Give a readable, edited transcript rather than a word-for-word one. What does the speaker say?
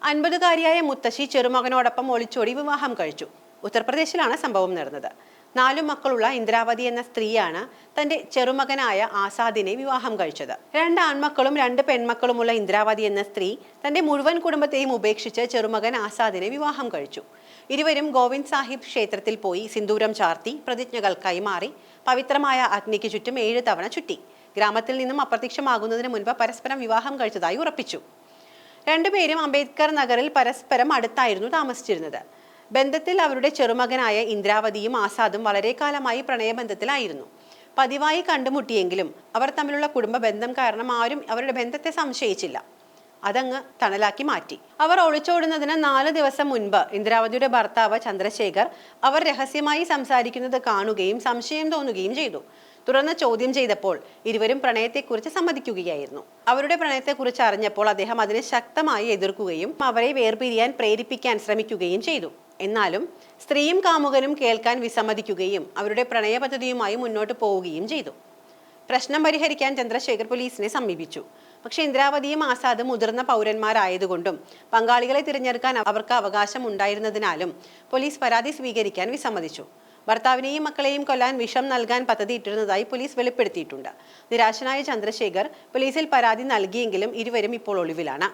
50കാരിയായ മുത്തശ്ശി ചെറുമകനോടൊപ്പം ഒളിച്ചോടി വിവാഹം കഴിച്ചു. ഉത്തർപ്രദേശിലാണ് സംഭവം നടന്നത്. 4 മക്കളുള്ള ഇന്ദ്രാവതി എന്ന സ്ത്രീയാണ് തന്റെ ചെറുമകനായ ആസാദിനെ വിവാഹം കഴിച്ചത്. 2 ആൺമക്കളും 2 പെൺമക്കളുമുള്ള ഇന്ദ്രാവതി എന്ന സ്ത്രീ തന്റെ മുഴുവൻ കുടുംബത്തെയും ഉപേക്ഷിച്ച് ചെറുമകൻ ആസാദിനെ വിവാഹം കഴിച്ചു. ഇരുവരും ഗോവിന്ദ് സാഹിബ് ക്ഷേത്രത്തിൽ പോയി സിന്ദൂരം ചാർത്തി പ്രതിജ്ഞകൾ കൈമാറി പവിത്രമായ അഗ്നിക്ക് ചുറ്റും 7 തവണ ചുറ്റി. ഗ്രാമത്തിൽ നിന്നും അപ്രത്യക്ഷമാകുന്നതിന് മുൻപ് പരസ്പരം വിവാഹം കഴിച്ചതായി ഉറപ്പിച്ചു. രണ്ടുപേരും അംബേദ്കർ നഗറിൽ പരസ്പരം അടുത്തായിരുന്നു താമസിച്ചിരുന്നത്. ബന്ധത്തിൽ അവരുടെ ചെറുമകനായ ഇന്ദ്രാവതിയും ആസാദും വളരെ കാലമായി പ്രണയബന്ധത്തിലായിരുന്നു. പതിവായി കണ്ടുമുട്ടിയെങ്കിലും അവർ തമ്മിലുള്ള കുടുംബ ബന്ധം കാരണം ആരും അവരുടെ ബന്ധത്തെ സംശയിച്ചില്ല. അതങ്ങ് തണലാക്കി മാറ്റി. അവർ ഒളിച്ചോടുന്നതിന് 4 ദിവസം മുൻപ് ഇന്ദ്രാവതിയുടെ ഭർത്താവ് ചന്ദ്രശേഖർ അവർ രഹസ്യമായി സംസാരിക്കുന്നത് കാണുകയും സംശയം തോന്നുകയും ചെയ്തു. തുടർന്ന് ചോദ്യം ചെയ്തപ്പോൾ ഇരുവരും പ്രണയത്തെക്കുറിച്ച് സമ്മതിക്കുകയായിരുന്നു. അവരുടെ പ്രണയത്തെക്കുറിച്ച് അറിഞ്ഞപ്പോൾ അദ്ദേഹം അതിനെ ശക്തമായി എതിർക്കുകയും അവരെ വേർപിരിയാൻ പ്രേരിപ്പിക്കാൻ ശ്രമിക്കുകയും ചെയ്തു. എന്നാലും സ്ത്രീയും കാമുകനും കേൾക്കാൻ വിസമ്മതിക്കുകയും അവരുടെ പ്രണയ പദ്ധതിയുമായി മുന്നോട്ട് പോവുകയും ചെയ്തു. പ്രശ്നം പരിഹരിക്കാൻ ചന്ദ്രശേഖർ പോലീസിനെ സമീപിച്ചു. പക്ഷേ ഇന്ദ്രാവതിയും ആസാദും മുതിർന്ന പൗരന്മാരായതുകൊണ്ടും പങ്കാളികളെ തിരഞ്ഞെടുക്കാൻ അവർക്ക് അവകാശം ഉണ്ടായിരുന്നതിനാലും പോലീസ് പരാതി സ്വീകരിക്കാൻ വിസമ്മതിച്ചു. ഭർത്താവിനെയും മക്കളെയും കൊല്ലാൻ വിഷം നൽകാൻ പദ്ധതിയിട്ടിരുന്നതായി പോലീസ് വെളിപ്പെടുത്തിയിട്ടുണ്ട്. നിരാശനായ ചന്ദ്രശേഖർ പോലീസിൽ പരാതി നൽകിയെങ്കിലും ഇരുവരും ഇപ്പോൾ ഒളിവിലാണ്.